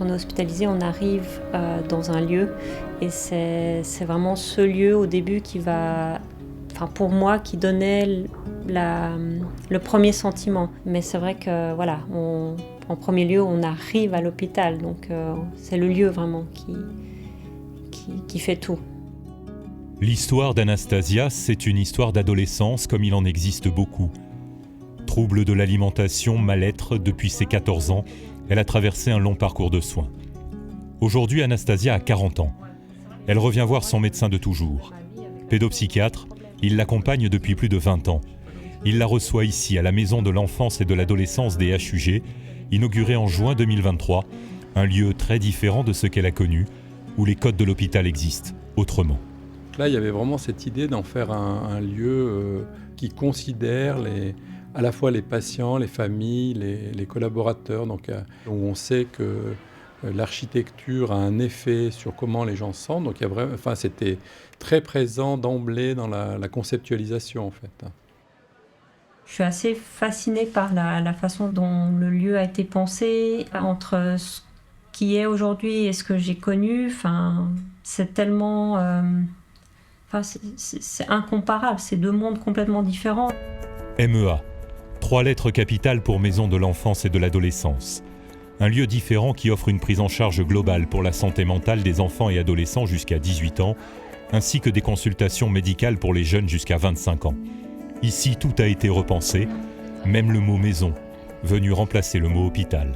quand on est hospitalisé, on arrive dans un lieu et c'est vraiment ce lieu au début qui va, enfin pour moi, qui donnait le premier sentiment. Mais c'est vrai que voilà, en premier lieu, on arrive à l'hôpital, donc c'est le lieu vraiment qui fait tout. L'histoire d'Anastasia, c'est une histoire d'adolescence comme il en existe beaucoup. Troubles de l'alimentation, mal-être, depuis ses 14 ans, elle a traversé un long parcours de soins. Aujourd'hui, Anastasia a 40 ans. Elle revient voir son médecin de toujours. Pédopsychiatre, il l'accompagne depuis plus de 20 ans. Il la reçoit ici, à la Maison de l'enfance et de l'adolescence des HUG, inaugurée en juin 2023, un lieu très différent de ce qu'elle a connu, où les codes de l'hôpital existent autrement. Là, il y avait vraiment cette idée d'en faire un lieu qui considère à la fois les patients, les familles, les collaborateurs, donc où on sait que l'architecture a un effet sur comment les gens se sentent. Donc c'était très présent d'emblée dans la conceptualisation en fait. Je suis assez fascinée par la façon dont le lieu a été pensé, entre ce qui est aujourd'hui et ce que j'ai connu. Enfin, c'est tellement... c'est incomparable, c'est deux mondes complètement différents. MEA, 3 lettres capitales pour Maison de l'enfance et de l'adolescence. Un lieu différent qui offre une prise en charge globale pour la santé mentale des enfants et adolescents jusqu'à 18 ans, ainsi que des consultations médicales pour les jeunes jusqu'à 25 ans. Ici, tout a été repensé, même le mot maison, venu remplacer le mot hôpital.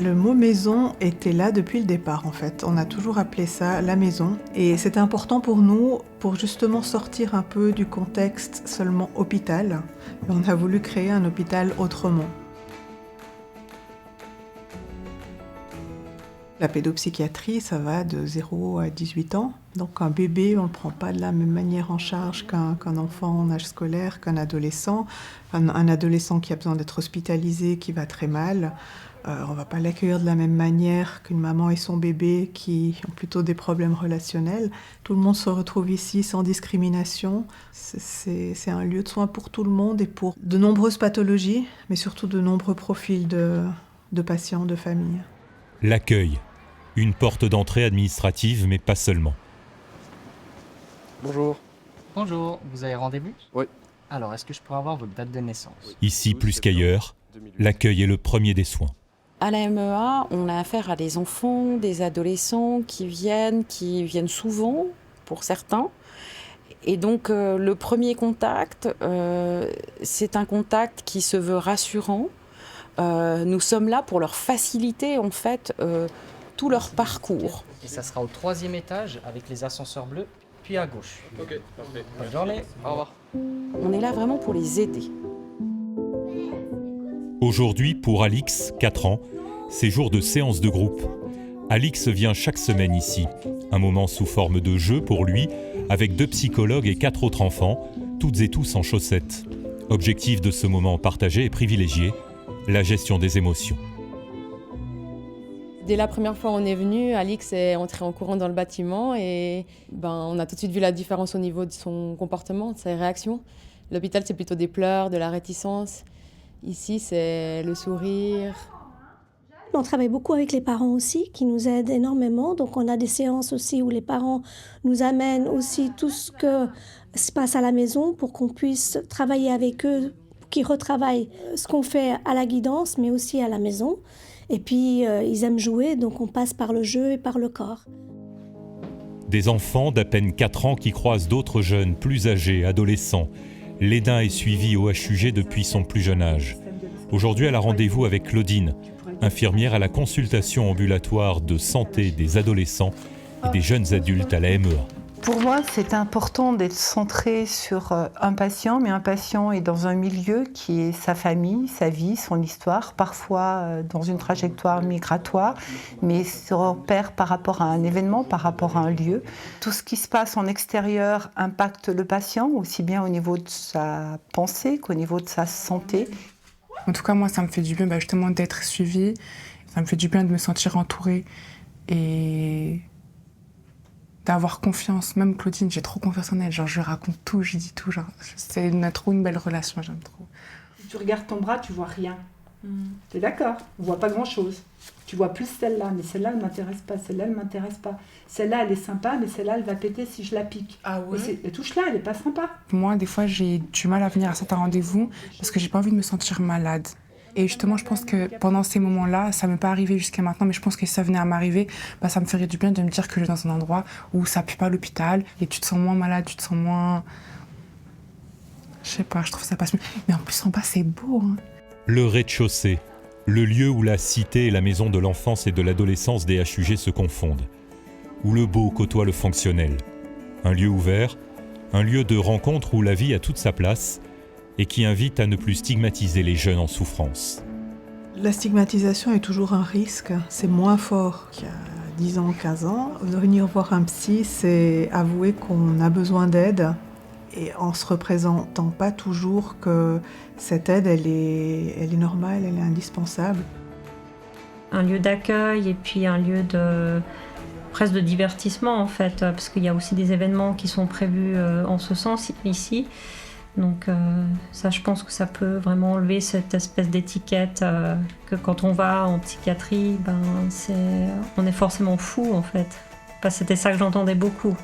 Le mot maison était là depuis le départ en fait. On a toujours appelé ça la maison. Et c'était important pour nous pour justement sortir un peu du contexte seulement hôpital. Et on a voulu créer un hôpital autrement. La pédopsychiatrie, ça va de 0 à 18 ans. Donc un bébé, on ne le prend pas de la même manière en charge qu'un enfant en âge scolaire, qu'un adolescent. Un adolescent qui a besoin d'être hospitalisé, qui va très mal. On ne va pas l'accueillir de la même manière qu'une maman et son bébé qui ont plutôt des problèmes relationnels. Tout le monde se retrouve ici sans discrimination. C'est un lieu de soins pour tout le monde et pour de nombreuses pathologies, mais surtout de nombreux profils de patients, de familles. L'accueil, une porte d'entrée administrative, mais pas seulement. Bonjour. Bonjour, vous avez rendez-vous ? Oui. Alors, est-ce que je pourrais avoir votre date de naissance ? Ici, plus qu'ailleurs, l'accueil est le premier des soins. À la MEA, on a affaire à des enfants, des adolescents qui viennent souvent, pour certains. Et donc, le premier contact, c'est un contact qui se veut rassurant. Nous sommes là pour leur faciliter, en fait, tout leur parcours. Et ça sera au 3e étage, avec les ascenseurs bleus, puis à gauche. Ok, parfait. Bonne journée. Au revoir. On est là vraiment pour les aider. Aujourd'hui, pour Alix, 4 ans, c'est jour de séance de groupe. Alix vient chaque semaine ici. Un moment sous forme de jeu pour lui, avec 2 psychologues et 4 autres enfants, toutes et tous en chaussettes. Objectif de ce moment partagé et privilégié, la gestion des émotions. Dès la première fois où on est venu, Alix est entrée en courant dans le bâtiment et on a tout de suite vu la différence au niveau de son comportement, de ses réactions. L'hôpital, c'est plutôt des pleurs, de la réticence. Ici, c'est le sourire. On travaille beaucoup avec les parents aussi, qui nous aident énormément. Donc, on a des séances aussi où les parents nous amènent aussi tout ce que se passe à la maison pour qu'on puisse travailler avec eux, qu'ils retravaillent ce qu'on fait à la guidance, mais aussi à la maison. Et puis, ils aiment jouer, donc on passe par le jeu et par le corps. Des enfants d'à peine 4 ans qui croisent d'autres jeunes plus âgés, adolescents. Léna est suivie au HUG depuis son plus jeune âge. Aujourd'hui, elle a rendez-vous avec Claudine, infirmière à la consultation ambulatoire de santé des adolescents et des jeunes adultes à la MEA. Pour moi, c'est important d'être centré sur un patient, mais un patient est dans un milieu qui est sa famille, sa vie, son histoire, parfois dans une trajectoire migratoire, mais se repère par rapport à un événement, par rapport à un lieu. Tout ce qui se passe en extérieur impacte le patient, aussi bien au niveau de sa pensée qu'au niveau de sa santé. En tout cas, moi, ça me fait du bien justement d'être suivie, ça me fait du bien de me sentir entourée et d'avoir confiance. Même Claudine, j'ai trop confiance en elle. Genre, je lui raconte tout, je lui dis tout. Genre, on a trop une belle relation, j'aime trop. Si tu regardes ton bras, tu vois rien. T'es d'accord? On voit pas grand-chose. Tu vois plus celle-là, mais celle-là, elle m'intéresse pas. Celle-là, elle m'intéresse pas. Celle-là, elle est sympa, mais celle-là, elle va péter si je la pique. Ah ouais? La touche là, elle est pas sympa. Moi, des fois, j'ai du mal à venir à certains rendez-vous parce que j'ai pas envie de me sentir malade. Et justement, je pense que pendant ces moments-là, ça m'est pas arrivé jusqu'à maintenant, mais je pense que si ça venait à m'arriver, ça me ferait du bien de me dire que je suis dans un endroit où ça pue pas l'hôpital et tu te sens moins malade, tu te sens moins... Je sais pas, je trouve ça passe mieux. Mais en plus, en bas, c'est beau. Hein. Le rez-de-chaussée, le lieu où la cité et la maison de l'enfance et de l'adolescence des HUG se confondent, où le beau côtoie le fonctionnel. Un lieu ouvert, un lieu de rencontre où la vie a toute sa place et qui invite à ne plus stigmatiser les jeunes en souffrance. La stigmatisation est toujours un risque, c'est moins fort qu'il y a 10 ans, 15 ans. Venir voir un psy, c'est avouer qu'on a besoin d'aide et en se représentant pas toujours que cette aide, elle est normale, elle est indispensable. Un lieu d'accueil et puis un lieu de presque de divertissement en fait, parce qu'il y a aussi des événements qui sont prévus en ce sens ici. Donc ça, je pense que ça peut vraiment enlever cette espèce d'étiquette que quand on va en psychiatrie, on est forcément fou en fait. C'était ça que j'entendais beaucoup.